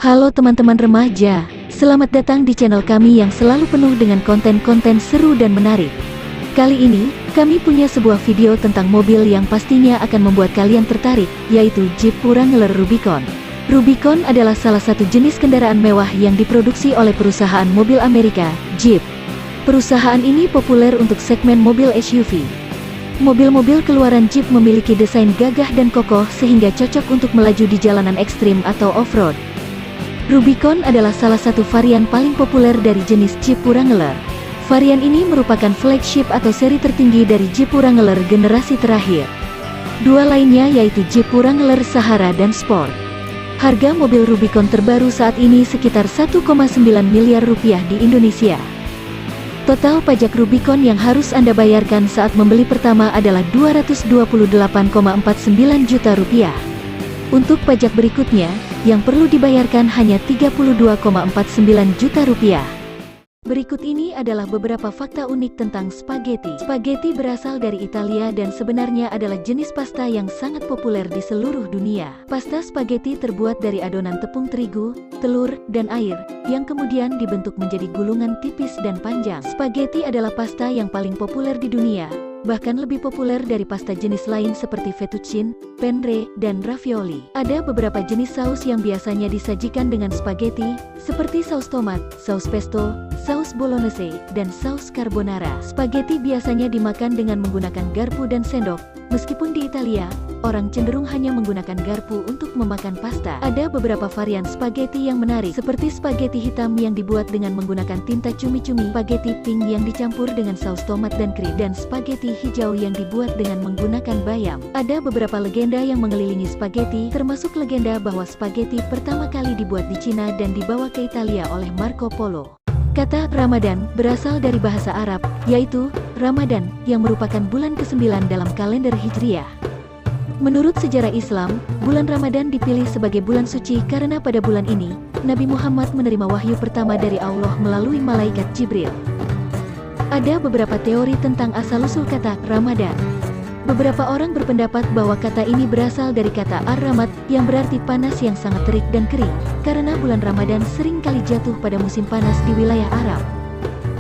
Halo teman-teman remaja, selamat datang di channel kami yang selalu penuh dengan konten-konten seru dan menarik. Kali ini, kami punya sebuah video tentang mobil yang pastinya akan membuat kalian tertarik, yaitu Jeep Wrangler Rubicon. Rubicon adalah salah satu jenis kendaraan mewah yang diproduksi oleh perusahaan mobil Amerika, Jeep. Perusahaan ini populer untuk segmen mobil SUV. Mobil-mobil keluaran Jeep memiliki desain gagah dan kokoh sehingga cocok untuk melaju di jalanan ekstrim atau off-road. Rubicon adalah salah satu varian paling populer dari jenis Jeep Wrangler. Varian ini merupakan flagship atau seri tertinggi dari Jeep Wrangler generasi terakhir. Dua lainnya yaitu Jeep Wrangler Sahara dan Sport. Harga mobil Rubicon terbaru saat ini sekitar 1,9 miliar rupiah di Indonesia. Total pajak Rubicon yang harus Anda bayarkan saat membeli pertama adalah 228,49 juta rupiah. Untuk pajak berikutnya, yang perlu dibayarkan hanya 32,49 juta rupiah. Berikut ini adalah beberapa fakta unik tentang spaghetti. Spaghetti berasal dari Italia dan sebenarnya adalah jenis pasta yang sangat populer di seluruh dunia. Pasta spaghetti terbuat dari adonan tepung terigu, telur, dan air, yang kemudian dibentuk menjadi gulungan tipis dan panjang. Spaghetti adalah pasta yang paling populer di dunia, bahkan lebih populer dari pasta jenis lain seperti fettuccine, penne, dan ravioli. Ada beberapa jenis saus yang biasanya disajikan dengan spaghetti, seperti saus tomat, saus pesto, saus bolognese, dan saus carbonara. Spaghetti biasanya dimakan dengan menggunakan garpu dan sendok, meskipun di Italia, orang cenderung hanya menggunakan garpu untuk memakan pasta. Ada beberapa varian spaghetti yang menarik, seperti spaghetti hitam yang dibuat dengan menggunakan tinta cumi-cumi, spaghetti pink yang dicampur dengan saus tomat dan krim, dan spaghetti hijau yang dibuat dengan menggunakan bayam. Ada beberapa legenda yang mengelilingi spaghetti, termasuk legenda bahwa spaghetti pertama kali dibuat di Cina dan dibawa ke Italia oleh Marco Polo. Kata Ramadan berasal dari bahasa Arab, yaitu Ramadan, yang merupakan bulan ke-9 dalam kalender Hijriah. Menurut sejarah Islam, bulan Ramadan dipilih sebagai bulan suci karena pada bulan ini, Nabi Muhammad menerima wahyu pertama dari Allah melalui malaikat Jibril. Ada beberapa teori tentang asal-usul kata Ramadan. Beberapa orang berpendapat bahwa kata ini berasal dari kata ar-ramad, yang berarti panas yang sangat terik dan kering, karena bulan Ramadan sering kali jatuh pada musim panas di wilayah Arab.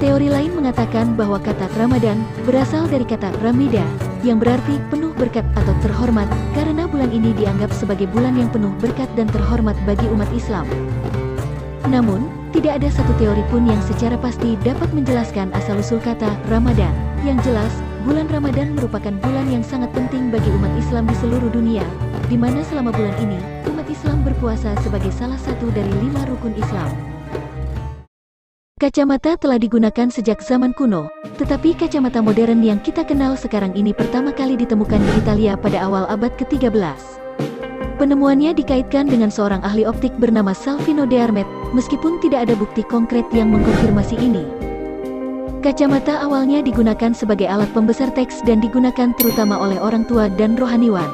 Teori lain mengatakan bahwa kata Ramadan berasal dari kata ramida, yang berarti penuh berkat atau terhormat, karena bulan ini dianggap sebagai bulan yang penuh berkat dan terhormat bagi umat Islam. Namun, tidak ada satu teori pun yang secara pasti dapat menjelaskan asal-usul kata Ramadan. Yang jelas, bulan Ramadan merupakan bulan yang sangat penting bagi umat Islam di seluruh dunia, di mana selama bulan ini, umat Islam berpuasa sebagai salah satu dari 5 rukun Islam. Kacamata telah digunakan sejak zaman kuno, tetapi kacamata modern yang kita kenal sekarang ini pertama kali ditemukan di Italia pada awal abad ke-13. Penemuannya dikaitkan dengan seorang ahli optik bernama Salvino de Armet, meskipun tidak ada bukti konkret yang mengkonfirmasi ini. Kacamata awalnya digunakan sebagai alat pembesar teks dan digunakan terutama oleh orang tua dan rohaniwan.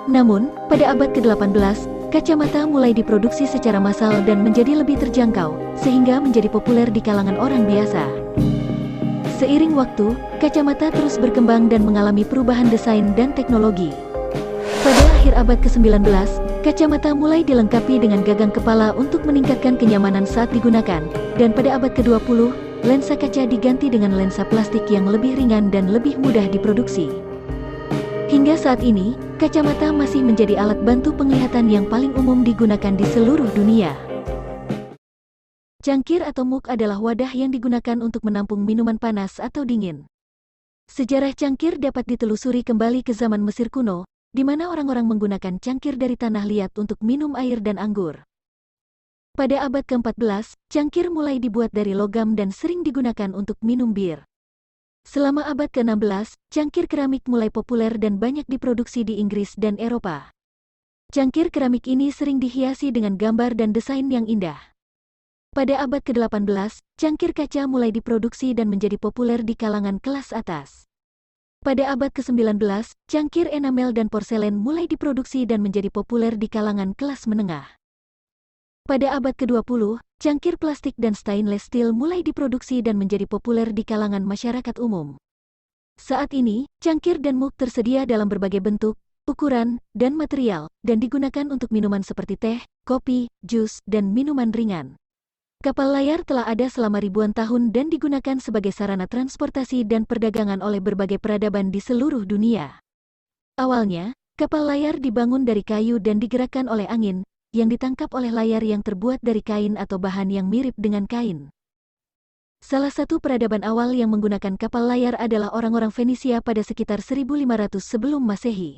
Namun, pada abad ke-18, kacamata mulai diproduksi secara massal dan menjadi lebih terjangkau, sehingga menjadi populer di kalangan orang biasa. Seiring waktu, kacamata terus berkembang dan mengalami perubahan desain dan teknologi. Pada akhir abad ke-19, kacamata mulai dilengkapi dengan gagang kepala untuk meningkatkan kenyamanan saat digunakan, dan pada abad ke-20, lensa kaca diganti dengan lensa plastik yang lebih ringan dan lebih mudah diproduksi. Hingga saat ini, kacamata masih menjadi alat bantu penglihatan yang paling umum digunakan di seluruh dunia. Cangkir atau mug adalah wadah yang digunakan untuk menampung minuman panas atau dingin. Sejarah cangkir dapat ditelusuri kembali ke zaman Mesir kuno, di mana orang-orang menggunakan cangkir dari tanah liat untuk minum air dan anggur. Pada abad ke-14, cangkir mulai dibuat dari logam dan sering digunakan untuk minum bir. Selama abad ke-16, cangkir keramik mulai populer dan banyak diproduksi di Inggris dan Eropa. Cangkir keramik ini sering dihiasi dengan gambar dan desain yang indah. Pada abad ke-18, cangkir kaca mulai diproduksi dan menjadi populer di kalangan kelas atas. Pada abad ke-19, cangkir enamel dan porselen mulai diproduksi dan menjadi populer di kalangan kelas menengah. Pada abad ke-20, cangkir plastik dan stainless steel mulai diproduksi dan menjadi populer di kalangan masyarakat umum. Saat ini, cangkir dan mug tersedia dalam berbagai bentuk, ukuran, dan material, dan digunakan untuk minuman seperti teh, kopi, jus, dan minuman ringan. Kapal layar telah ada selama ribuan tahun dan digunakan sebagai sarana transportasi dan perdagangan oleh berbagai peradaban di seluruh dunia. Awalnya, kapal layar dibangun dari kayu dan digerakkan oleh angin, yang ditangkap oleh layar yang terbuat dari kain atau bahan yang mirip dengan kain. Salah satu peradaban awal yang menggunakan kapal layar adalah orang-orang Fenisia pada sekitar 1500 sebelum Masehi.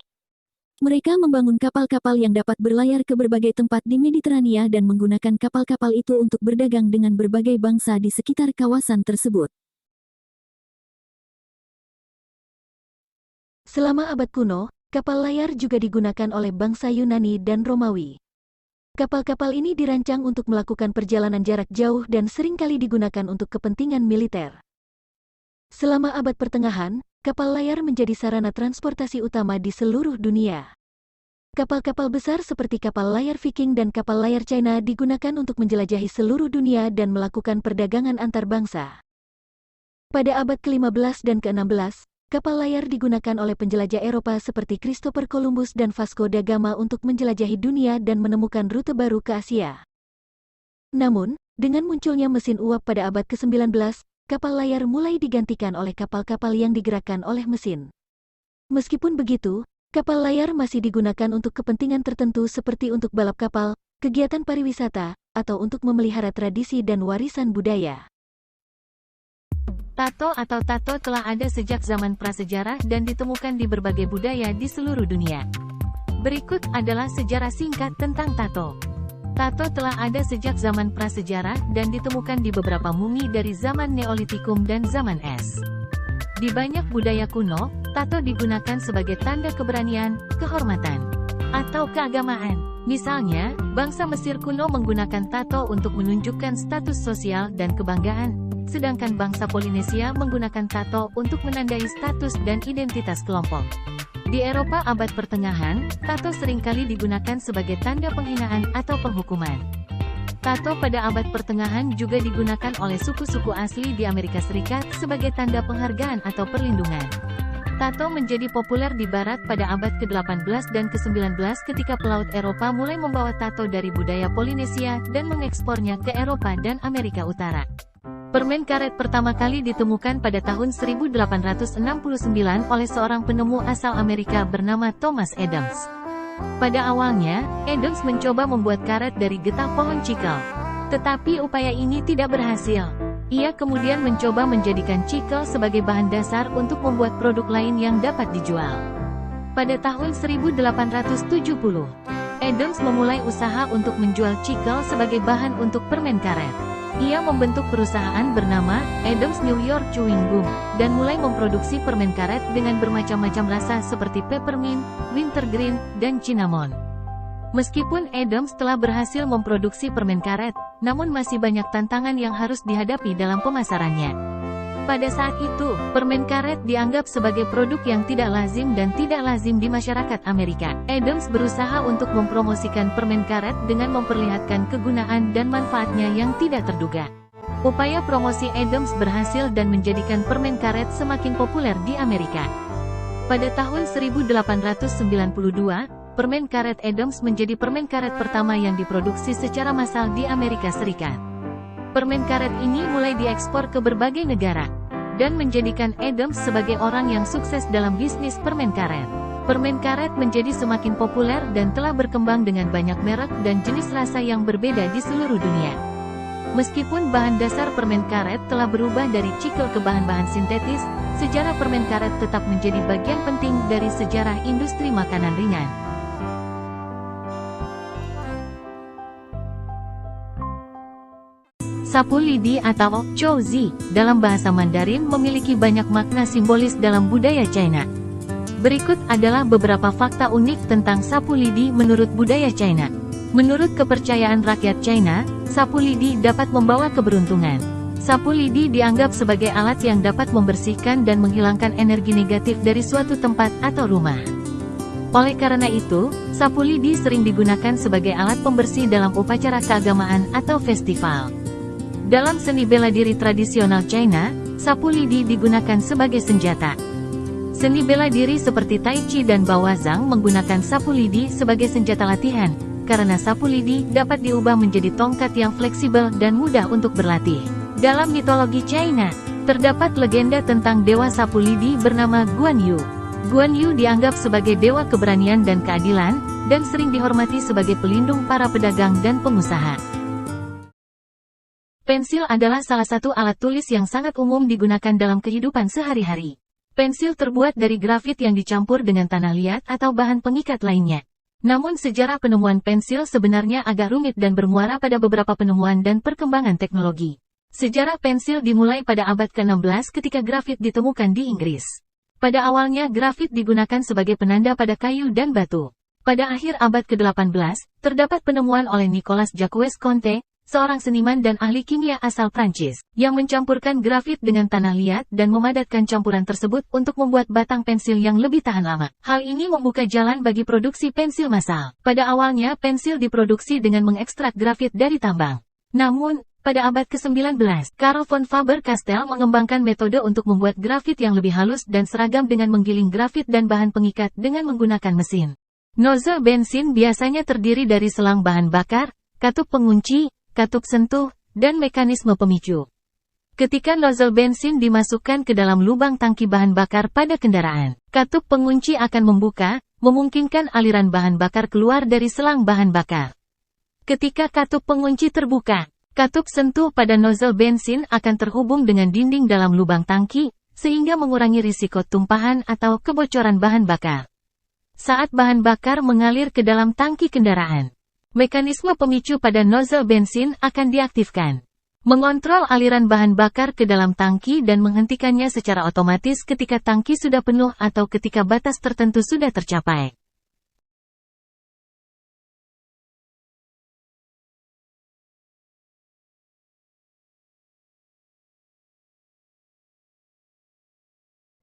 Mereka membangun kapal-kapal yang dapat berlayar ke berbagai tempat di Mediterania dan menggunakan kapal-kapal itu untuk berdagang dengan berbagai bangsa di sekitar kawasan tersebut. Selama abad kuno, kapal layar juga digunakan oleh bangsa Yunani dan Romawi. Kapal-kapal ini dirancang untuk melakukan perjalanan jarak jauh dan seringkali digunakan untuk kepentingan militer. Selama abad pertengahan, kapal layar menjadi sarana transportasi utama di seluruh dunia. Kapal-kapal besar seperti kapal layar Viking dan kapal layar China digunakan untuk menjelajahi seluruh dunia dan melakukan perdagangan antar bangsa. Pada abad ke-15 dan ke-16, kapal layar digunakan oleh penjelajah Eropa seperti Christopher Columbus dan Vasco da Gama untuk menjelajahi dunia dan menemukan rute baru ke Asia. Namun, dengan munculnya mesin uap pada abad ke-19, kapal layar mulai digantikan oleh kapal-kapal yang digerakkan oleh mesin. Meskipun begitu, kapal layar masih digunakan untuk kepentingan tertentu seperti untuk balap kapal, kegiatan pariwisata, atau untuk memelihara tradisi dan warisan budaya. Tato atau tato telah ada sejak zaman prasejarah dan ditemukan di berbagai budaya di seluruh dunia. Berikut adalah sejarah singkat tentang tato. Tato telah ada sejak zaman prasejarah dan ditemukan di beberapa mumi dari zaman Neolitikum dan zaman es. Di banyak budaya kuno, tato digunakan sebagai tanda keberanian, kehormatan, atau keagamaan. Misalnya, bangsa Mesir kuno menggunakan tato untuk menunjukkan status sosial dan kebanggaan, sedangkan bangsa Polinesia menggunakan tato untuk menandai status dan identitas kelompok. Di Eropa abad pertengahan, tato seringkali digunakan sebagai tanda penghinaan atau penghukuman. Tato pada abad pertengahan juga digunakan oleh suku-suku asli di Amerika Serikat sebagai tanda penghargaan atau perlindungan. Tato menjadi populer di Barat pada abad ke-18 dan ke-19 ketika pelaut Eropa mulai membawa tato dari budaya Polinesia dan mengekspornya ke Eropa dan Amerika Utara. Permen karet pertama kali ditemukan pada tahun 1869 oleh seorang penemu asal Amerika bernama Thomas Adams. Pada awalnya, Adams mencoba membuat karet dari getah pohon cikel. Tetapi upaya ini tidak berhasil. Ia kemudian mencoba menjadikan cikel sebagai bahan dasar untuk membuat produk lain yang dapat dijual. Pada tahun 1870, Adams memulai usaha untuk menjual cikel sebagai bahan untuk permen karet. Ia membentuk perusahaan bernama Adams New York Chewing Gum, dan mulai memproduksi permen karet dengan bermacam-macam rasa seperti peppermint, wintergreen, dan cinnamon. Meskipun Adams telah berhasil memproduksi permen karet, namun masih banyak tantangan yang harus dihadapi dalam pemasarannya. Pada saat itu, permen karet dianggap sebagai produk yang tidak lazim dan tidak lazim di masyarakat Amerika. Adams berusaha untuk mempromosikan permen karet dengan memperlihatkan kegunaan dan manfaatnya yang tidak terduga. Upaya promosi Adams berhasil dan menjadikan permen karet semakin populer di Amerika. Pada tahun 1892, permen karet Adams menjadi permen karet pertama yang diproduksi secara massal di Amerika Serikat. Permen karet ini mulai diekspor ke berbagai negara, dan menjadikan Adams sebagai orang yang sukses dalam bisnis permen karet. Permen karet menjadi semakin populer dan telah berkembang dengan banyak merek dan jenis rasa yang berbeda di seluruh dunia. Meskipun bahan dasar permen karet telah berubah dari cikel ke bahan-bahan sintetis, sejarah permen karet tetap menjadi bagian penting dari sejarah industri makanan ringan. Sapu lidi atau Chouzi dalam bahasa Mandarin memiliki banyak makna simbolis dalam budaya China. Berikut adalah beberapa fakta unik tentang sapu lidi menurut budaya China. Menurut kepercayaan rakyat China, sapu lidi dapat membawa keberuntungan. Sapu lidi dianggap sebagai alat yang dapat membersihkan dan menghilangkan energi negatif dari suatu tempat atau rumah. Oleh karena itu, sapu lidi sering digunakan sebagai alat pembersih dalam upacara keagamaan atau festival. Dalam seni bela diri tradisional China, sapu lidi digunakan sebagai senjata. Seni bela diri seperti Tai Chi dan Bawazang menggunakan sapu lidi sebagai senjata latihan, karena sapu lidi dapat diubah menjadi tongkat yang fleksibel dan mudah untuk berlatih. Dalam mitologi China, terdapat legenda tentang dewa sapu lidi bernama Guan Yu. Guan Yu dianggap sebagai dewa keberanian dan keadilan, dan sering dihormati sebagai pelindung para pedagang dan pengusaha. Pensil adalah salah satu alat tulis yang sangat umum digunakan dalam kehidupan sehari-hari. Pensil terbuat dari grafit yang dicampur dengan tanah liat atau bahan pengikat lainnya. Namun sejarah penemuan pensil sebenarnya agak rumit dan bermuara pada beberapa penemuan dan perkembangan teknologi. Sejarah pensil dimulai pada abad ke-16 ketika grafit ditemukan di Inggris. Pada awalnya grafit digunakan sebagai penanda pada kayu dan batu. Pada akhir abad ke-18, terdapat penemuan oleh Nicolas Jacques Conte, seorang seniman dan ahli kimia asal Prancis, yang mencampurkan grafit dengan tanah liat dan memadatkan campuran tersebut untuk membuat batang pensil yang lebih tahan lama. Hal ini membuka jalan bagi produksi pensil massal. Pada awalnya pensil diproduksi dengan mengekstrak grafit dari tambang. Namun, pada abad ke-19, Carl von Faber-Castell mengembangkan metode untuk membuat grafit yang lebih halus dan seragam dengan menggiling grafit dan bahan pengikat dengan menggunakan mesin. Nozzle bensin biasanya terdiri dari selang bahan bakar, katup pengunci, katup sentuh, dan mekanisme pemicu. Ketika nozzle bensin dimasukkan ke dalam lubang tangki bahan bakar pada kendaraan, katup pengunci akan membuka, memungkinkan aliran bahan bakar keluar dari selang bahan bakar. Ketika katup pengunci terbuka, katup sentuh pada nozzle bensin akan terhubung dengan dinding dalam lubang tangki, sehingga mengurangi risiko tumpahan atau kebocoran bahan bakar. Saat bahan bakar mengalir ke dalam tangki kendaraan, mekanisme pemicu pada nozzle bensin akan diaktifkan, mengontrol aliran bahan bakar ke dalam tangki dan menghentikannya secara otomatis ketika tangki sudah penuh atau ketika batas tertentu sudah tercapai.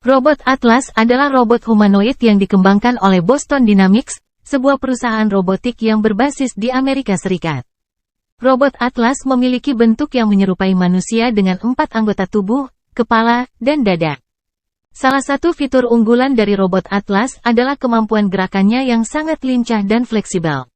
Robot Atlas adalah robot humanoid yang dikembangkan oleh Boston Dynamics, sebuah perusahaan robotik yang berbasis di Amerika Serikat. Robot Atlas memiliki bentuk yang menyerupai manusia dengan 4 anggota tubuh, kepala, dan dada. Salah satu fitur unggulan dari robot Atlas adalah kemampuan gerakannya yang sangat lincah dan fleksibel.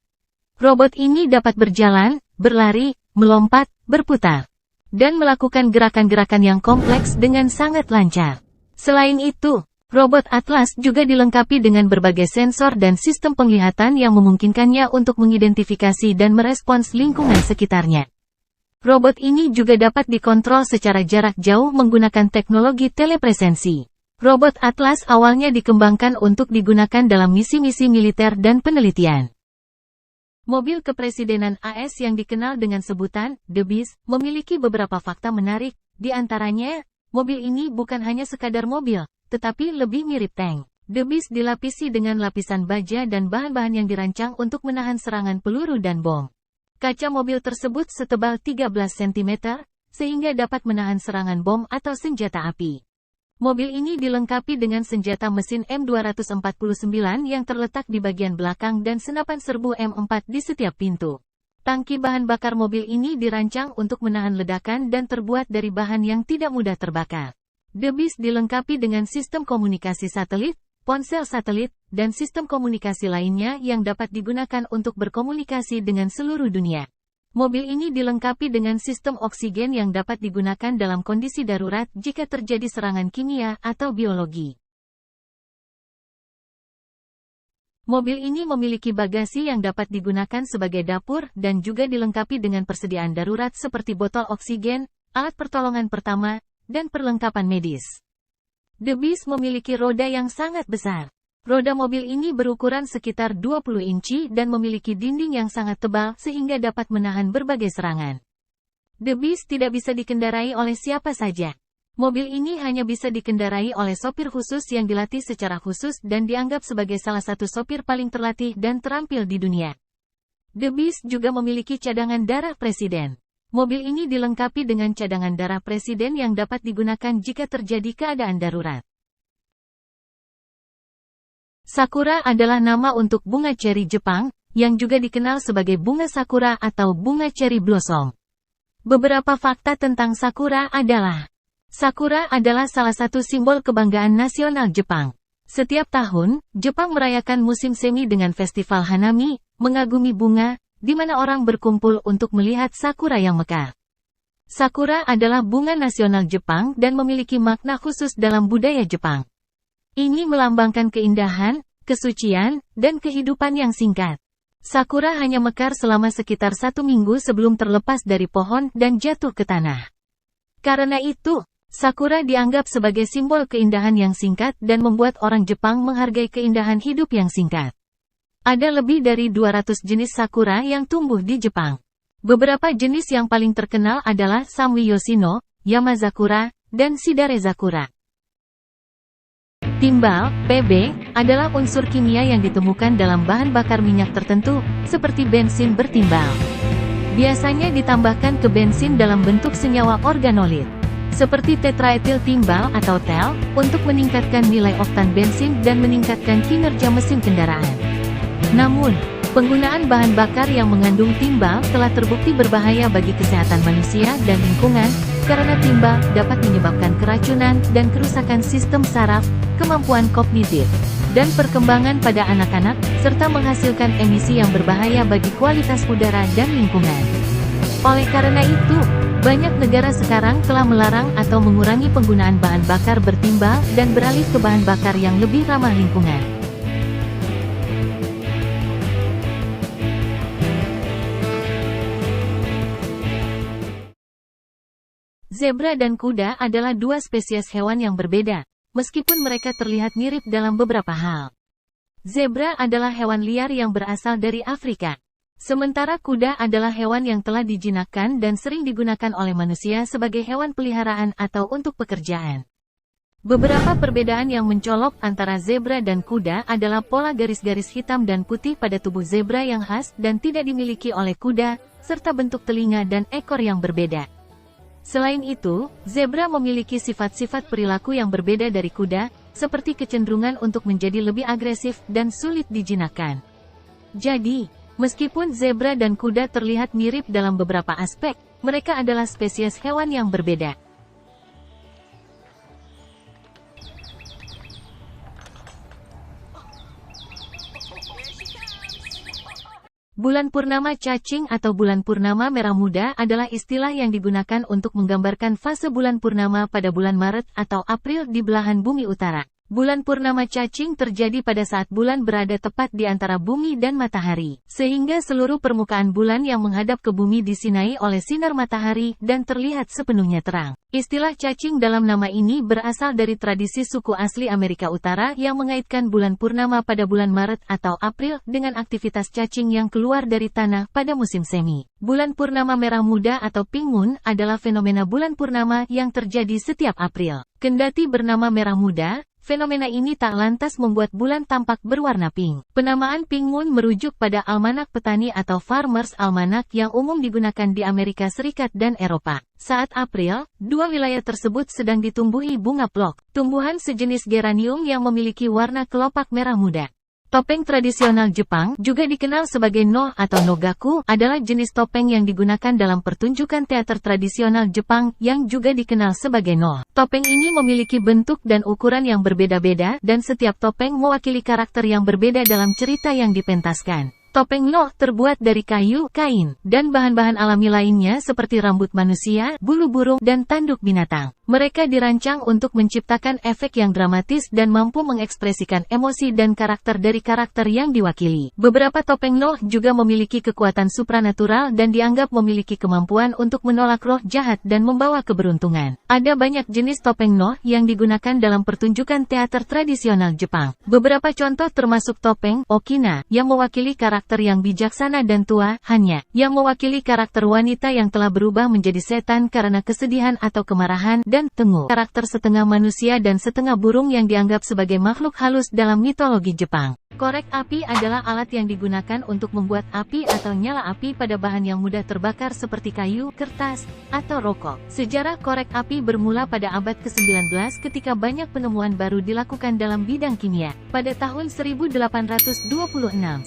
Robot ini dapat berjalan, berlari, melompat, berputar, dan melakukan gerakan-gerakan yang kompleks dengan sangat lancar. Selain itu, robot Atlas juga dilengkapi dengan berbagai sensor dan sistem penglihatan yang memungkinkannya untuk mengidentifikasi dan merespons lingkungan sekitarnya. Robot ini juga dapat dikontrol secara jarak jauh menggunakan teknologi telepresensi. Robot Atlas awalnya dikembangkan untuk digunakan dalam misi-misi militer dan penelitian. Mobil kepresidenan AS yang dikenal dengan sebutan The Beast memiliki beberapa fakta menarik, di antaranya, mobil ini bukan hanya sekadar mobil, tetapi lebih mirip tank. The Beast dilapisi dengan lapisan baja dan bahan-bahan yang dirancang untuk menahan serangan peluru dan bom. Kaca mobil tersebut setebal 13 cm, sehingga dapat menahan serangan bom atau senjata api. Mobil ini dilengkapi dengan senjata mesin M249 yang terletak di bagian belakang dan senapan serbu M4 di setiap pintu. Tangki bahan bakar mobil ini dirancang untuk menahan ledakan dan terbuat dari bahan yang tidak mudah terbakar. The Beast dilengkapi dengan sistem komunikasi satelit, ponsel satelit, dan sistem komunikasi lainnya yang dapat digunakan untuk berkomunikasi dengan seluruh dunia. Mobil ini dilengkapi dengan sistem oksigen yang dapat digunakan dalam kondisi darurat jika terjadi serangan kimia atau biologi. Mobil ini memiliki bagasi yang dapat digunakan sebagai dapur dan juga dilengkapi dengan persediaan darurat seperti botol oksigen, alat pertolongan pertama, dan perlengkapan medis. The Beast memiliki roda yang sangat besar. Roda mobil ini berukuran sekitar 20 inci dan memiliki dinding yang sangat tebal sehingga dapat menahan berbagai serangan. The Beast tidak bisa dikendarai oleh siapa saja. Mobil ini hanya bisa dikendarai oleh sopir khusus yang dilatih secara khusus dan dianggap sebagai salah satu sopir paling terlatih dan terampil di dunia. The Beast juga memiliki cadangan darah presiden. Mobil ini dilengkapi dengan cadangan darah presiden yang dapat digunakan jika terjadi keadaan darurat. Sakura adalah nama untuk bunga ceri Jepang, yang juga dikenal sebagai bunga sakura atau bunga ceri blossom. Beberapa fakta tentang sakura adalah: sakura adalah salah satu simbol kebanggaan nasional Jepang. Setiap tahun, Jepang merayakan musim semi dengan festival Hanami, mengagumi bunga, di mana orang berkumpul untuk melihat sakura yang mekar. Sakura adalah bunga nasional Jepang dan memiliki makna khusus dalam budaya Jepang. Ini melambangkan keindahan, kesucian, dan kehidupan yang singkat. Sakura hanya mekar selama sekitar 1 minggu sebelum terlepas dari pohon dan jatuh ke tanah. Karena itu, sakura dianggap sebagai simbol keindahan yang singkat dan membuat orang Jepang menghargai keindahan hidup yang singkat. Ada lebih dari 200 jenis sakura yang tumbuh di Jepang. Beberapa jenis yang paling terkenal adalah Samui Yoshino, Yamazakura, dan Shidarezakura. Timbal, Pb, adalah unsur kimia yang ditemukan dalam bahan bakar minyak tertentu, seperti bensin bertimbal. Biasanya ditambahkan ke bensin dalam bentuk senyawa organolit, seperti tetraetil timbal atau TEL, untuk meningkatkan nilai oktan bensin dan meningkatkan kinerja mesin kendaraan. Namun, penggunaan bahan bakar yang mengandung timbal telah terbukti berbahaya bagi kesehatan manusia dan lingkungan, karena timbal dapat menyebabkan keracunan dan kerusakan sistem saraf, kemampuan kognitif, dan perkembangan pada anak-anak, serta menghasilkan emisi yang berbahaya bagi kualitas udara dan lingkungan. Oleh karena itu, banyak negara sekarang telah melarang atau mengurangi penggunaan bahan bakar bertimbal dan beralih ke bahan bakar yang lebih ramah lingkungan. Zebra dan kuda adalah dua spesies hewan yang berbeda, meskipun mereka terlihat mirip dalam beberapa hal. Zebra adalah hewan liar yang berasal dari Afrika. Sementara kuda adalah hewan yang telah dijinakkan dan sering digunakan oleh manusia sebagai hewan peliharaan atau untuk pekerjaan. Beberapa perbedaan yang mencolok antara zebra dan kuda adalah pola garis-garis hitam dan putih pada tubuh zebra yang khas dan tidak dimiliki oleh kuda, serta bentuk telinga dan ekor yang berbeda. Selain itu, zebra memiliki sifat-sifat perilaku yang berbeda dari kuda, seperti kecenderungan untuk menjadi lebih agresif dan sulit dijinakkan. Jadi, meskipun zebra dan kuda terlihat mirip dalam beberapa aspek, mereka adalah spesies hewan yang berbeda. Bulan purnama cacing atau bulan purnama merah muda adalah istilah yang digunakan untuk menggambarkan fase bulan purnama pada bulan Maret atau April di belahan bumi utara. Bulan purnama cacing terjadi pada saat bulan berada tepat di antara bumi dan matahari, sehingga seluruh permukaan bulan yang menghadap ke bumi disinai oleh sinar matahari dan terlihat sepenuhnya terang. Istilah cacing dalam nama ini berasal dari tradisi suku asli Amerika Utara yang mengaitkan bulan purnama pada bulan Maret atau April dengan aktivitas cacing yang keluar dari tanah pada musim semi. Bulan purnama merah muda atau pink moon adalah fenomena bulan purnama yang terjadi setiap April. Kendati bernama merah muda, fenomena ini tak lantas membuat bulan tampak berwarna pink. Penamaan pink moon merujuk pada almanak petani atau Farmer's Almanac yang umum digunakan di Amerika Serikat dan Eropa. Saat April, dua wilayah tersebut sedang ditumbuhi bunga plok, tumbuhan sejenis geranium yang memiliki warna kelopak merah muda. Topeng tradisional Jepang, juga dikenal sebagai no atau nogaku, adalah jenis topeng yang digunakan dalam pertunjukan teater tradisional Jepang yang juga dikenal sebagai no. Topeng ini memiliki bentuk dan ukuran yang berbeda-beda, dan setiap topeng mewakili karakter yang berbeda dalam cerita yang dipentaskan. Topeng no terbuat dari kayu, kain, dan bahan-bahan alami lainnya seperti rambut manusia, bulu burung, dan tanduk binatang. Mereka dirancang untuk menciptakan efek yang dramatis dan mampu mengekspresikan emosi dan karakter dari karakter yang diwakili. Beberapa topeng no juga memiliki kekuatan supranatural dan dianggap memiliki kemampuan untuk menolak roh jahat dan membawa keberuntungan. Ada banyak jenis topeng no yang digunakan dalam pertunjukan teater tradisional Jepang. Beberapa contoh termasuk topeng Okina, yang mewakili karakter yang bijaksana dan tua, Hanya, yang mewakili karakter wanita yang telah berubah menjadi setan karena kesedihan atau kemarahan, dan Tengu, karakter setengah manusia dan setengah burung yang dianggap sebagai makhluk halus dalam mitologi Jepang. Korek api adalah alat yang digunakan untuk membuat api atau nyala api pada bahan yang mudah terbakar seperti kayu, kertas, atau rokok. Sejarah korek api bermula pada abad ke-19 ketika banyak penemuan baru dilakukan dalam bidang kimia. Pada tahun 1826,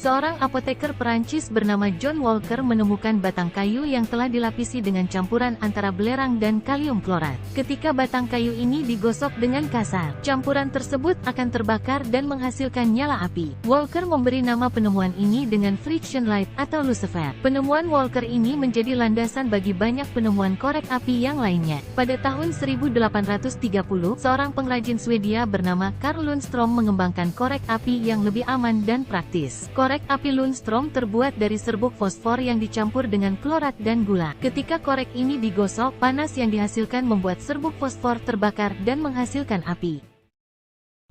seorang apoteker Perancis bernama John Walker menemukan batang kayu yang telah dilapisi dengan campuran antara belerang dan kalium klorat. Ketika batang kayu ini digosok dengan kasar, campuran tersebut akan terbakar dan menghasilkan nyala api. Walker memberi nama penemuan ini dengan friction light atau lucifer. Penemuan Walker ini menjadi landasan bagi banyak penemuan korek api yang lainnya. Pada tahun 1830, seorang pengrajin Swedia bernama Carl Lundström mengembangkan korek api yang lebih aman dan praktis. Korek api Lundström terbuat dari serbuk fosfor yang dicampur dengan klorat dan gula. Ketika korek ini digosok, panas yang dihasilkan membuat serbuk fosfor terbakar dan menghasilkan api.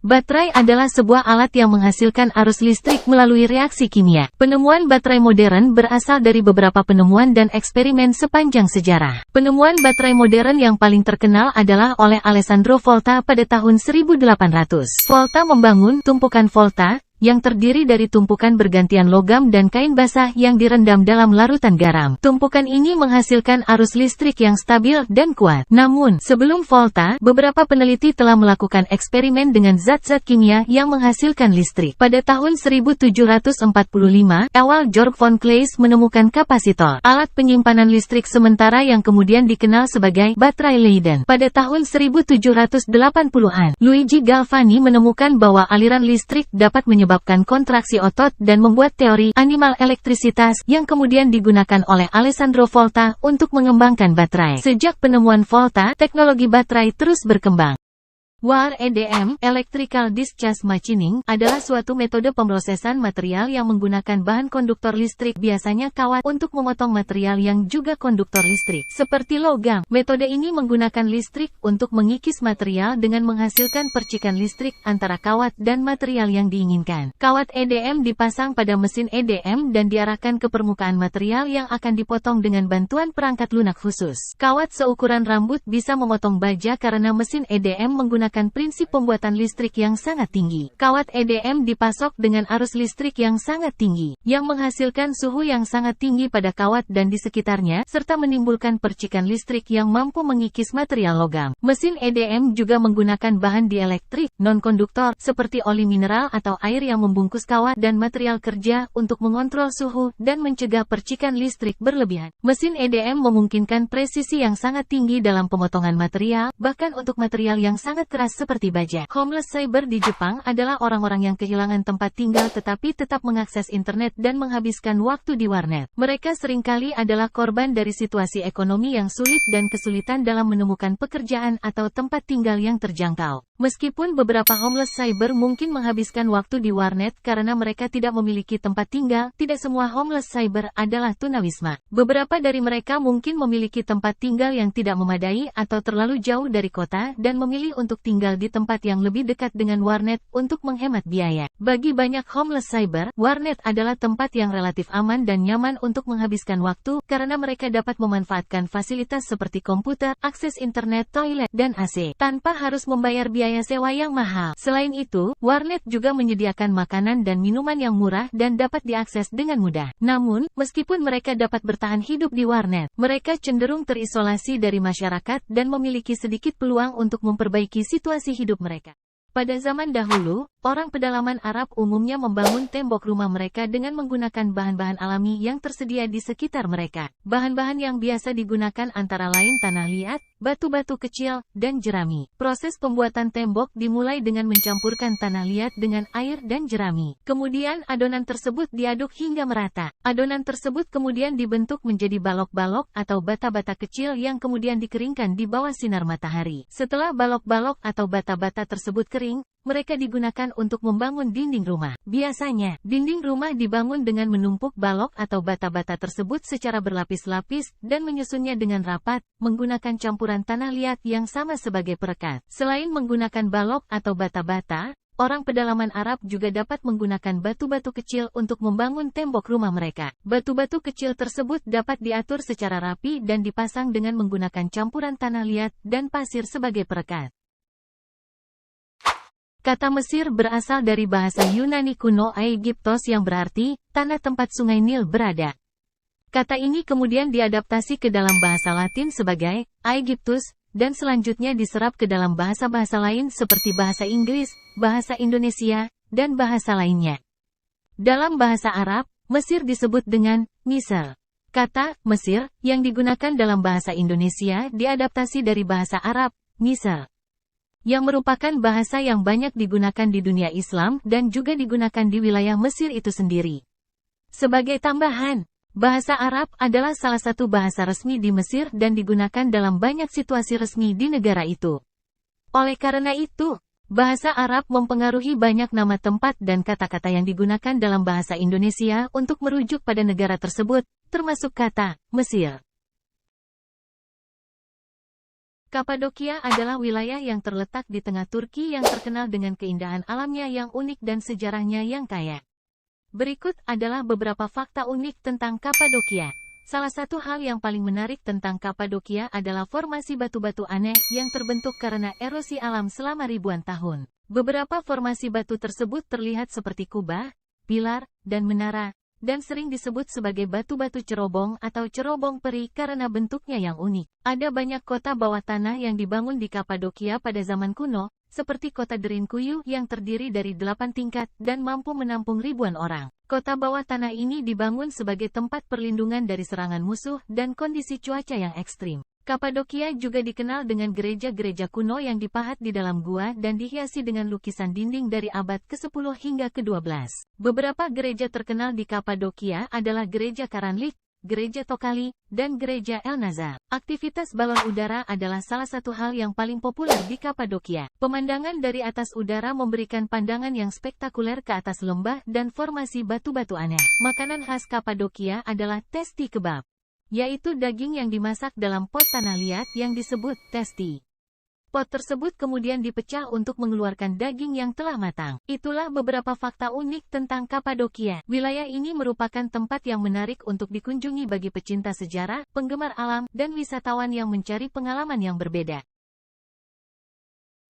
Baterai adalah sebuah alat yang menghasilkan arus listrik melalui reaksi kimia. Penemuan baterai modern berasal dari beberapa penemuan dan eksperimen sepanjang sejarah. Penemuan baterai modern yang paling terkenal adalah oleh Alessandro Volta pada tahun 1800. Volta membangun tumpukan volta yang terdiri dari tumpukan bergantian logam dan kain basah yang direndam dalam larutan garam. Tumpukan ini menghasilkan arus listrik yang stabil dan kuat. Namun, sebelum Volta, beberapa peneliti telah melakukan eksperimen dengan zat-zat kimia yang menghasilkan listrik. Pada tahun 1745, awal Georg von Claeys menemukan kapasitor, alat penyimpanan listrik sementara yang kemudian dikenal sebagai baterai Leyden. Pada tahun 1780-an, Luigi Galvani menemukan bahwa aliran listrik dapat menyebabkan kontraksi otot dan membuat teori animal elektrisitas yang kemudian digunakan oleh Alessandro Volta untuk mengembangkan baterai. Sejak penemuan Volta, teknologi baterai terus berkembang. EDM, Electrical Discharge Machining, adalah suatu metode pemrosesan material yang menggunakan bahan konduktor listrik, biasanya kawat, untuk memotong material yang juga konduktor listrik, seperti logam. Metode ini menggunakan listrik untuk mengikis material dengan menghasilkan percikan listrik antara kawat dan material yang diinginkan. Kawat EDM dipasang pada mesin EDM dan diarahkan ke permukaan material yang akan dipotong dengan bantuan perangkat lunak khusus. Kawat seukuran rambut bisa memotong baja karena mesin EDM menggunakan prinsip pembuatan listrik yang sangat tinggi. Kawat EDM dipasok dengan arus listrik yang sangat tinggi, yang menghasilkan suhu yang sangat tinggi pada kawat dan di sekitarnya, serta menimbulkan percikan listrik yang mampu mengikis material logam. Mesin EDM juga menggunakan bahan dielektrik, non-konduktor, seperti oli mineral atau air yang membungkus kawat dan material kerja untuk mengontrol suhu dan mencegah percikan listrik berlebihan. Mesin EDM memungkinkan presisi yang sangat tinggi dalam pemotongan material, bahkan untuk material yang sangat keras seperti baja. Homeless cyber di Jepang adalah orang-orang yang kehilangan tempat tinggal tetapi tetap mengakses internet dan menghabiskan waktu di warnet. Mereka seringkali adalah korban dari situasi ekonomi yang sulit dan kesulitan dalam menemukan pekerjaan atau tempat tinggal yang terjangkau. Meskipun beberapa homeless cyber mungkin menghabiskan waktu di warnet karena mereka tidak memiliki tempat tinggal, tidak semua homeless cyber adalah tunawisma. Beberapa dari mereka mungkin memiliki tempat tinggal yang tidak memadai atau terlalu jauh dari kota dan memilih untuk tinggal di tempat yang lebih dekat dengan warnet untuk menghemat biaya. Bagi banyak homeless cyber, warnet adalah tempat yang relatif aman dan nyaman untuk menghabiskan waktu karena mereka dapat memanfaatkan fasilitas seperti komputer, akses internet, toilet, dan AC tanpa harus membayar biaya sewa yang mahal. Selain itu, warnet juga menyediakan makanan dan minuman yang murah dan dapat diakses dengan mudah. Namun, meskipun mereka dapat bertahan hidup di warnet, mereka cenderung terisolasi dari masyarakat dan memiliki sedikit peluang untuk memperbaiki situasi hidup mereka. Pada zaman dahulu, orang pedalaman Arab umumnya membangun tembok rumah mereka dengan menggunakan bahan-bahan alami yang tersedia di sekitar mereka. Bahan-bahan yang biasa digunakan antara lain tanah liat, batu-batu kecil, dan jerami. Proses pembuatan tembok dimulai dengan mencampurkan tanah liat dengan air dan jerami. Kemudian adonan tersebut diaduk hingga merata. Adonan tersebut kemudian dibentuk menjadi balok-balok atau bata-bata kecil yang kemudian dikeringkan di bawah sinar matahari. Setelah balok-balok atau bata-bata tersebut kering, mereka digunakan untuk membangun dinding rumah. Biasanya, dinding rumah dibangun dengan menumpuk balok atau bata-bata tersebut secara berlapis-lapis dan menyusunnya dengan rapat, menggunakan campuran tanah liat yang sama sebagai perekat. Selain menggunakan balok atau bata-bata, orang pedalaman Arab juga dapat menggunakan batu-batu kecil untuk membangun tembok rumah mereka. Batu-batu kecil tersebut dapat diatur secara rapi dan dipasang dengan menggunakan campuran tanah liat dan pasir sebagai perekat. Kata Mesir berasal dari bahasa Yunani kuno Aegyptos yang berarti, tanah tempat sungai Nil berada. Kata ini kemudian diadaptasi ke dalam bahasa Latin sebagai Aegyptus, dan selanjutnya diserap ke dalam bahasa-bahasa lain seperti bahasa Inggris, bahasa Indonesia, dan bahasa lainnya. Dalam bahasa Arab, Mesir disebut dengan Misr. Kata Mesir yang digunakan dalam bahasa Indonesia diadaptasi dari bahasa Arab, Misr, yang merupakan bahasa yang banyak digunakan di dunia Islam dan juga digunakan di wilayah Mesir itu sendiri. Sebagai tambahan, bahasa Arab adalah salah satu bahasa resmi di Mesir dan digunakan dalam banyak situasi resmi di negara itu. Oleh karena itu, bahasa Arab mempengaruhi banyak nama tempat dan kata-kata yang digunakan dalam bahasa Indonesia untuk merujuk pada negara tersebut, termasuk kata Mesir. Kapadokia adalah wilayah yang terletak di tengah Turki yang terkenal dengan keindahan alamnya yang unik dan sejarahnya yang kaya. Berikut adalah beberapa fakta unik tentang Kapadokia. Salah satu hal yang paling menarik tentang Kapadokia adalah formasi batu-batu aneh yang terbentuk karena erosi alam selama ribuan tahun. Beberapa formasi batu tersebut terlihat seperti kubah, pilar, dan menara, dan sering disebut sebagai batu-batu cerobong atau cerobong peri karena bentuknya yang unik. Ada banyak kota bawah tanah yang dibangun di Kapadokia pada zaman kuno, seperti kota Derinkuyu yang terdiri dari 8 tingkat dan mampu menampung ribuan orang. Kota bawah tanah ini dibangun sebagai tempat perlindungan dari serangan musuh dan kondisi cuaca yang ekstrim. Kapadokia juga dikenal dengan gereja-gereja kuno yang dipahat di dalam gua dan dihiasi dengan lukisan dinding dari abad ke-10 hingga ke-12. Beberapa gereja terkenal di Kapadokia adalah Gereja Karanlik, Gereja Tokali, dan Gereja El Nazar. Aktivitas balon udara adalah salah satu hal yang paling populer di Kapadokia. Pemandangan dari atas udara memberikan pandangan yang spektakuler ke atas lembah dan formasi batu-batu aneh. Makanan khas Kapadokia adalah testi kebab, yaitu daging yang dimasak dalam pot tanah liat yang disebut testi. Pot tersebut kemudian dipecah untuk mengeluarkan daging yang telah matang. Itulah beberapa fakta unik tentang Kapadokia. Wilayah ini merupakan tempat yang menarik untuk dikunjungi bagi pecinta sejarah, penggemar alam, dan wisatawan yang mencari pengalaman yang berbeda.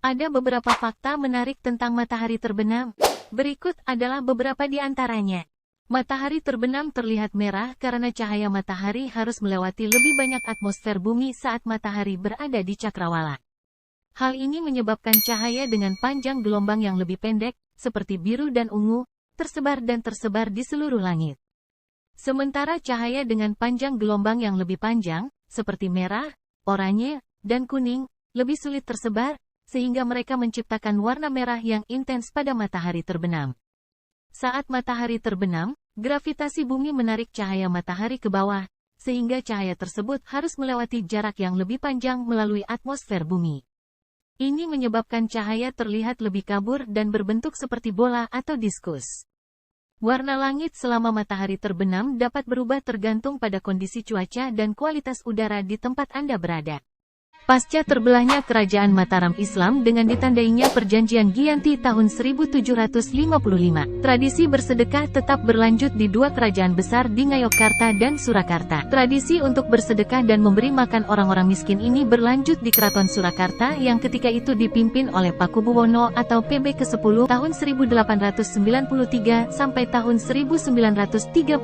Ada beberapa fakta menarik tentang matahari terbenam. Berikut adalah beberapa di antaranya. Matahari terbenam terlihat merah karena cahaya matahari harus melewati lebih banyak atmosfer bumi saat matahari berada di cakrawala. Hal ini menyebabkan cahaya dengan panjang gelombang yang lebih pendek, seperti biru dan ungu, tersebar di seluruh langit. Sementara cahaya dengan panjang gelombang yang lebih panjang, seperti merah, oranye, dan kuning, lebih sulit tersebar, sehingga mereka menciptakan warna merah yang intens pada matahari terbenam. Saat matahari terbenam, gravitasi bumi menarik cahaya matahari ke bawah, sehingga cahaya tersebut harus melewati jarak yang lebih panjang melalui atmosfer bumi. Ini menyebabkan cahaya terlihat lebih kabur dan berbentuk seperti bola atau diskus. Warna langit selama matahari terbenam dapat berubah tergantung pada kondisi cuaca dan kualitas udara di tempat Anda berada. Pasca terbelahnya Kerajaan Mataram Islam dengan ditandainya Perjanjian Giyanti tahun 1755, tradisi bersedekah tetap berlanjut di dua kerajaan besar di Ngayogyakarta dan Surakarta. Tradisi untuk bersedekah dan memberi makan orang-orang miskin ini berlanjut di Keraton Surakarta yang ketika itu dipimpin oleh Pakubuwono atau PB ke-10 tahun 1893 sampai tahun 1939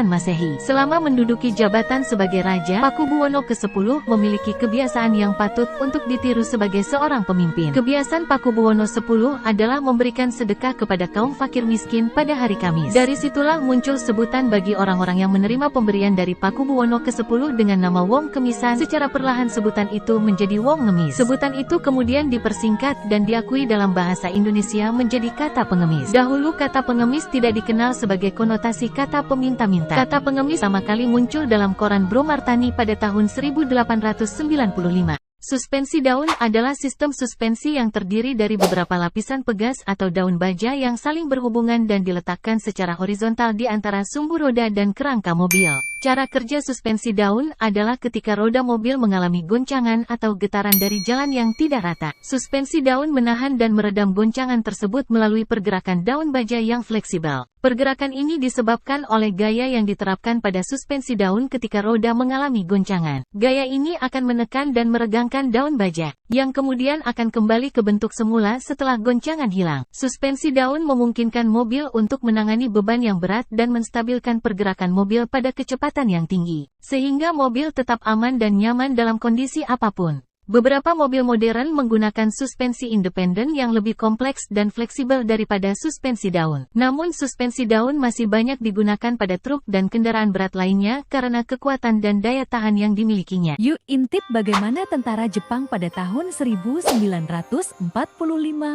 Masehi. Selama menduduki jabatan sebagai Raja, Pakubuwono ke-10 memiliki kebiasaan yang patut untuk ditiru sebagai seorang pemimpin. Kebiasaan Pakubuwono X adalah memberikan sedekah kepada kaum fakir miskin pada hari Kamis. Dari situlah muncul sebutan bagi orang-orang yang menerima pemberian dari Pakubuwono ke-10 dengan nama Wong Kemisan. Secara perlahan sebutan itu menjadi Wong Ngemis. Sebutan itu kemudian dipersingkat dan diakui dalam bahasa Indonesia menjadi kata pengemis. Dahulu kata pengemis tidak dikenal sebagai konotasi kata peminta-minta. Kata pengemis sama kali muncul dalam koran Bromartani pada tahun 1895. Suspensi daun adalah sistem suspensi yang terdiri dari beberapa lapisan pegas atau daun baja yang saling berhubungan dan diletakkan secara horizontal di antara sumbu roda dan kerangka mobil. Cara kerja suspensi daun adalah ketika roda mobil mengalami goncangan atau getaran dari jalan yang tidak rata. Suspensi daun menahan dan meredam goncangan tersebut melalui pergerakan daun baja yang fleksibel. Pergerakan ini disebabkan oleh gaya yang diterapkan pada suspensi daun ketika roda mengalami goncangan. Gaya ini akan menekan dan meregangkan daun baja, yang kemudian akan kembali ke bentuk semula setelah goncangan hilang. Suspensi daun memungkinkan mobil untuk menangani beban yang berat dan menstabilkan pergerakan mobil pada kecepatan yang tinggi, sehingga mobil tetap aman dan nyaman dalam kondisi apapun. Beberapa mobil modern menggunakan suspensi independen yang lebih kompleks dan fleksibel daripada suspensi daun. Namun suspensi daun masih banyak digunakan pada truk dan kendaraan berat lainnya karena kekuatan dan daya tahan yang dimilikinya. Yuk intip bagaimana tentara Jepang pada tahun 1945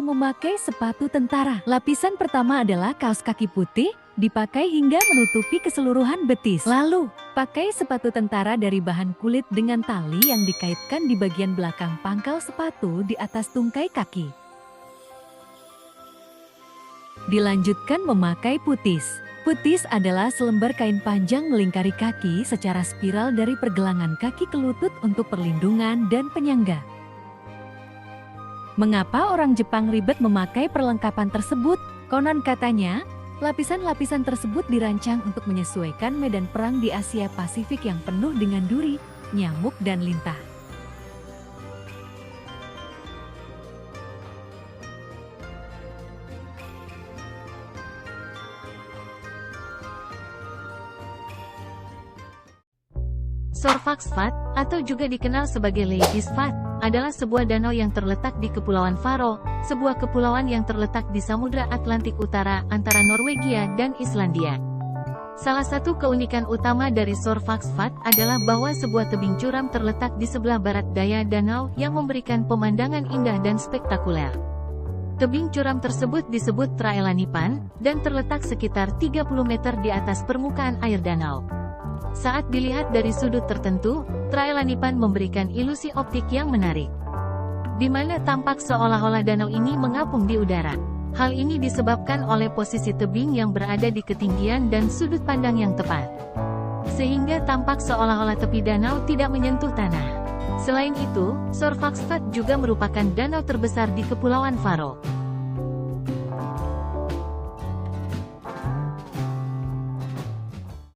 memakai sepatu tentara. Lapisan pertama adalah kaos kaki putih, dipakai hingga menutupi keseluruhan betis. Lalu, pakai sepatu tentara dari bahan kulit dengan tali yang dikaitkan di bagian belakang pangkal sepatu di atas tungkai kaki. Dilanjutkan memakai putis. Putis adalah selembar kain panjang melingkari kaki secara spiral dari pergelangan kaki ke lutut untuk perlindungan dan penyangga. Mengapa orang Jepang ribet memakai perlengkapan tersebut? Konon katanya, lapisan-lapisan tersebut dirancang untuk menyesuaikan medan perang di Asia Pasifik yang penuh dengan duri, nyamuk, dan lintah. Sorfaxfat, atau juga dikenal sebagai Leidisfat, adalah sebuah danau yang terletak di Kepulauan Faroe, sebuah kepulauan yang terletak di Samudra Atlantik Utara antara Norwegia dan Islandia. Salah satu keunikan utama dari Sorfaxfat adalah bahwa sebuah tebing curam terletak di sebelah barat daya danau yang memberikan pemandangan indah dan spektakuler. Tebing curam tersebut disebut Traelanipan, dan terletak sekitar 30 meter di atas permukaan air danau. Saat dilihat dari sudut tertentu, Traelanipan memberikan ilusi optik yang menarik, di mana tampak seolah-olah danau ini mengapung di udara. Hal ini disebabkan oleh posisi tebing yang berada di ketinggian dan sudut pandang yang tepat, sehingga tampak seolah-olah tepi danau tidak menyentuh tanah. Selain itu, Sorfaxfat juga merupakan danau terbesar di Kepulauan Faroe.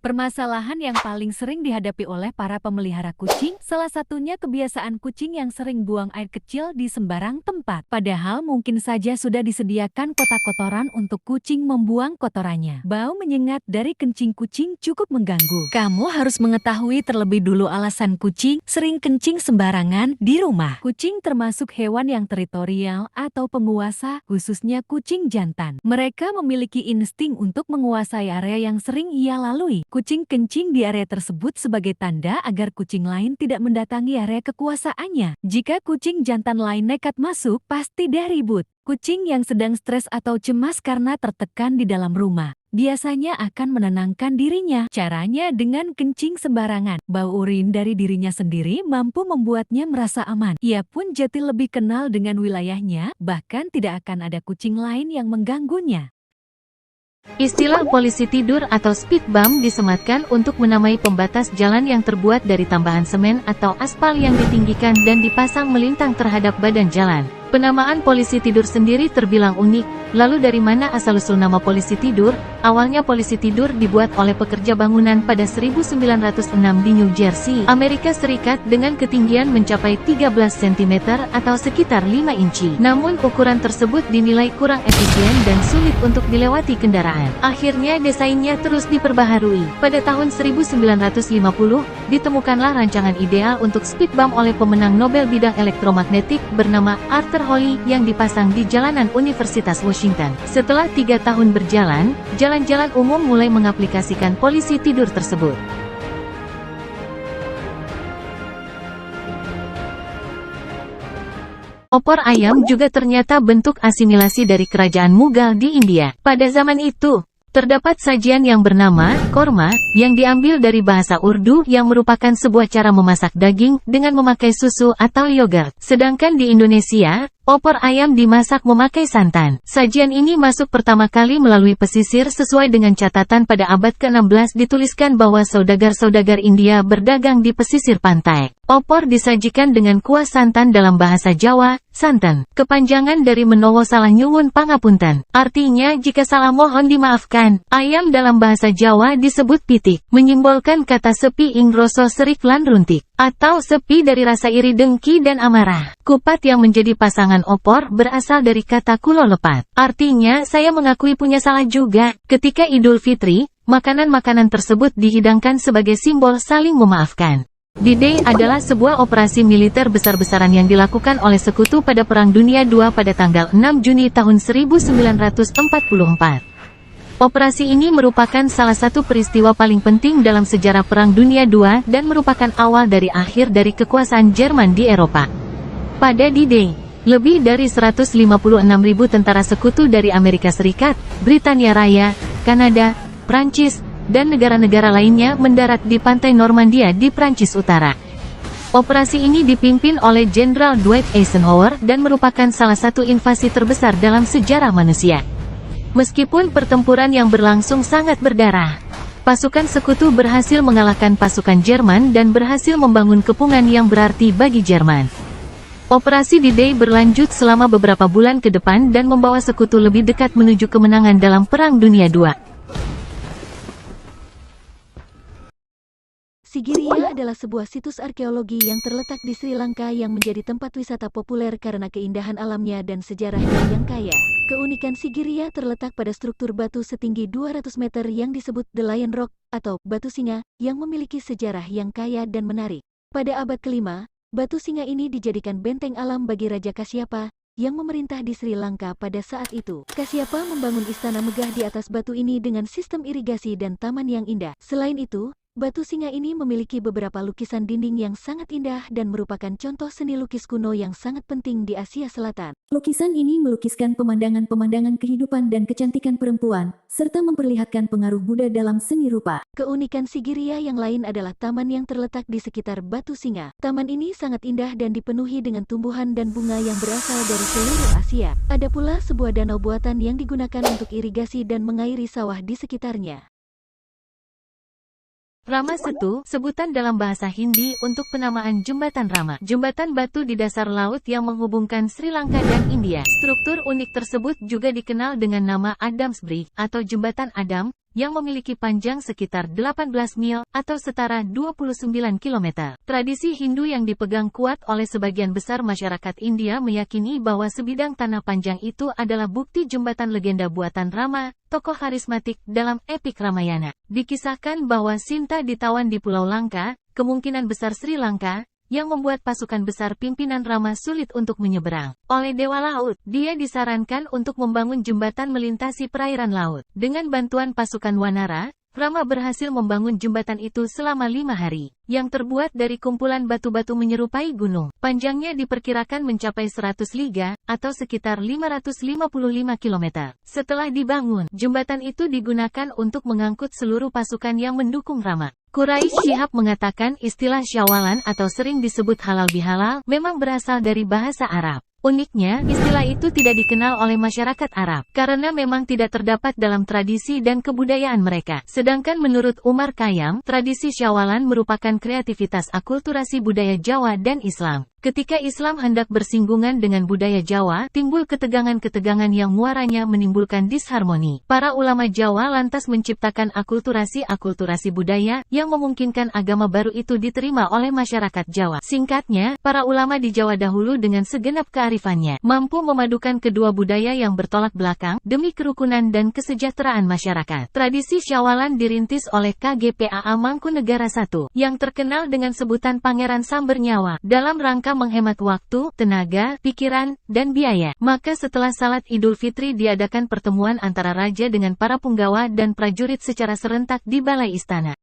Permasalahan yang paling sering dihadapi oleh para pemelihara kucing, salah satunya kebiasaan kucing yang sering buang air kecil di sembarang tempat. Padahal mungkin saja sudah disediakan kotak kotoran untuk kucing membuang kotorannya. Bau menyengat dari kencing kucing cukup mengganggu. Kamu harus mengetahui terlebih dulu alasan kucing sering kencing sembarangan di rumah. Kucing termasuk hewan yang teritorial atau penguasa, khususnya kucing jantan. Mereka memiliki insting untuk menguasai area yang sering ia lalui. Kucing kencing di area tersebut sebagai tanda agar kucing lain tidak mendatangi area kekuasaannya. Jika kucing jantan lain nekat masuk, pasti dia ribut. Kucing yang sedang stres atau cemas karena tertekan di dalam rumah biasanya akan menenangkan dirinya. Caranya dengan kencing sembarangan. Bau urin dari dirinya sendiri mampu membuatnya merasa aman. Ia pun jadi lebih kenal dengan wilayahnya, bahkan tidak akan ada kucing lain yang mengganggunya. Istilah polisi tidur atau speed bump disematkan untuk menamai pembatas jalan yang terbuat dari tambahan semen atau aspal yang ditinggikan dan dipasang melintang terhadap badan jalan. Penamaan polisi tidur sendiri terbilang unik. Lalu dari mana asal-usul nama polisi tidur? Awalnya polisi tidur dibuat oleh pekerja bangunan pada 1906 di New Jersey, Amerika Serikat dengan ketinggian mencapai 13 cm atau sekitar 5 inci. Namun ukuran tersebut dinilai kurang efisien dan sulit untuk dilewati kendaraan. Akhirnya desainnya terus diperbaharui. Pada tahun 1950, ditemukanlah rancangan ideal untuk speed bump oleh pemenang Nobel bidang elektromagnetik bernama Arthur Holly yang dipasang di jalanan Universitas Washington. Setelah 3 tahun berjalan, jalan-jalan umum mulai mengaplikasikan polisi tidur tersebut. Opor ayam juga ternyata bentuk asimilasi dari kerajaan Mughal di India. Pada zaman itu, terdapat sajian yang bernama korma, yang diambil dari bahasa Urdu yang merupakan sebuah cara memasak daging dengan memakai susu atau yogurt. Sedangkan di Indonesia, Opor ayam dimasak memakai santan. Sajian ini masuk pertama kali melalui pesisir sesuai dengan catatan pada abad ke-16 dituliskan bahwa saudagar-saudagar India berdagang di pesisir pantai. Opor disajikan dengan kuah santan dalam bahasa Jawa, santen. Kepanjangan dari menowo salah nyuwun pangapunten. Artinya jika salah mohon dimaafkan. Ayam dalam bahasa Jawa disebut pitik, menyimbolkan kata sepi ing rasa serik lan runtik, atau sepi dari rasa iri dengki dan amarah. Kupat yang menjadi pasangan opor berasal dari kata kulo lepat. Artinya saya mengakui punya salah juga. Ketika Idul Fitri, makanan-makanan tersebut dihidangkan sebagai simbol saling memaafkan. D-Day adalah sebuah operasi militer besar-besaran yang dilakukan oleh sekutu pada Perang Dunia II pada tanggal 6 Juni tahun 1944. Operasi ini merupakan salah satu peristiwa paling penting dalam sejarah Perang Dunia II dan merupakan awal dari akhir dari kekuasaan Jerman di Eropa. Pada D-Day, lebih dari 156.000 tentara sekutu dari Amerika Serikat, Britania Raya, Kanada, Prancis, dan negara-negara lainnya mendarat di pantai Normandia di Prancis Utara. Operasi ini dipimpin oleh Jenderal Dwight Eisenhower dan merupakan salah satu invasi terbesar dalam sejarah manusia. Meskipun pertempuran yang berlangsung sangat berdarah, pasukan sekutu berhasil mengalahkan pasukan Jerman dan berhasil membangun kepungan yang berarti bagi Jerman. Operasi D-Day berlanjut selama beberapa bulan ke depan dan membawa sekutu lebih dekat menuju kemenangan dalam Perang Dunia II. Sigiriya adalah sebuah situs arkeologi yang terletak di Sri Lanka yang menjadi tempat wisata populer karena keindahan alamnya dan sejarahnya yang kaya. Keunikan Sigiriya terletak pada struktur batu setinggi 200 meter yang disebut The Lion Rock atau batu singa yang memiliki sejarah yang kaya dan menarik. Pada abad ke-5, batu singa ini dijadikan benteng alam bagi Raja Kasyapa yang memerintah di Sri Lanka pada saat itu. Kasyapa membangun istana megah di atas batu ini dengan sistem irigasi dan taman yang indah. Selain itu, batu singa ini memiliki beberapa lukisan dinding yang sangat indah dan merupakan contoh seni lukis kuno yang sangat penting di Asia Selatan. Lukisan ini melukiskan pemandangan-pemandangan kehidupan dan kecantikan perempuan, serta memperlihatkan pengaruh Buddha dalam seni rupa. Keunikan Sigiriya yang lain adalah taman yang terletak di sekitar batu singa. Taman ini sangat indah dan dipenuhi dengan tumbuhan dan bunga yang berasal dari seluruh Asia. Ada pula sebuah danau buatan yang digunakan untuk irigasi dan mengairi sawah di sekitarnya. Rama Setu, sebutan dalam bahasa Hindi untuk penamaan Jembatan Rama. Jembatan batu di dasar laut yang menghubungkan Sri Lanka dan India. Struktur unik tersebut juga dikenal dengan nama Adam's Bridge atau Jembatan Adam, yang memiliki panjang sekitar 18 mil atau setara 29 km. Tradisi Hindu yang dipegang kuat oleh sebagian besar masyarakat India meyakini bahwa sebidang tanah panjang itu adalah bukti jembatan legenda buatan Rama, tokoh karismatik dalam epik Ramayana. Dikisahkan bahwa Sinta ditawan di Pulau Langka, kemungkinan besar Sri Lanka, yang membuat pasukan besar pimpinan Rama sulit untuk menyeberang. Oleh Dewa Laut, dia disarankan untuk membangun jembatan melintasi perairan laut. Dengan bantuan pasukan Wanara, Rama berhasil membangun jembatan itu selama 5 hari, yang terbuat dari kumpulan batu-batu menyerupai gunung. Panjangnya diperkirakan mencapai 100 liga, atau sekitar 555 km. Setelah dibangun, jembatan itu digunakan untuk mengangkut seluruh pasukan yang mendukung Rama. Quraisy Shihab mengatakan istilah syawalan atau sering disebut halal bihalal memang berasal dari bahasa Arab. Uniknya, istilah itu tidak dikenal oleh masyarakat Arab, karena memang tidak terdapat dalam tradisi dan kebudayaan mereka. Sedangkan menurut Umar Khayyam, tradisi syawalan merupakan kreativitas akulturasi budaya Jawa dan Islam. Ketika Islam hendak bersinggungan dengan budaya Jawa, timbul ketegangan-ketegangan yang muaranya menimbulkan disharmoni. Para ulama Jawa lantas menciptakan akulturasi-akulturasi budaya yang memungkinkan agama baru itu diterima oleh masyarakat Jawa. Singkatnya, para ulama di Jawa dahulu dengan segenap kearifannya, mampu memadukan kedua budaya yang bertolak belakang, demi kerukunan dan kesejahteraan masyarakat. Tradisi syawalan dirintis oleh KGPAA Mangkunegara I, yang terkenal dengan sebutan Pangeran Sambernyawa, dalam rangka menghemat waktu, tenaga, pikiran, dan biaya. Maka setelah salat Idul Fitri diadakan pertemuan antara raja dengan para punggawa dan prajurit secara serentak di balai istana.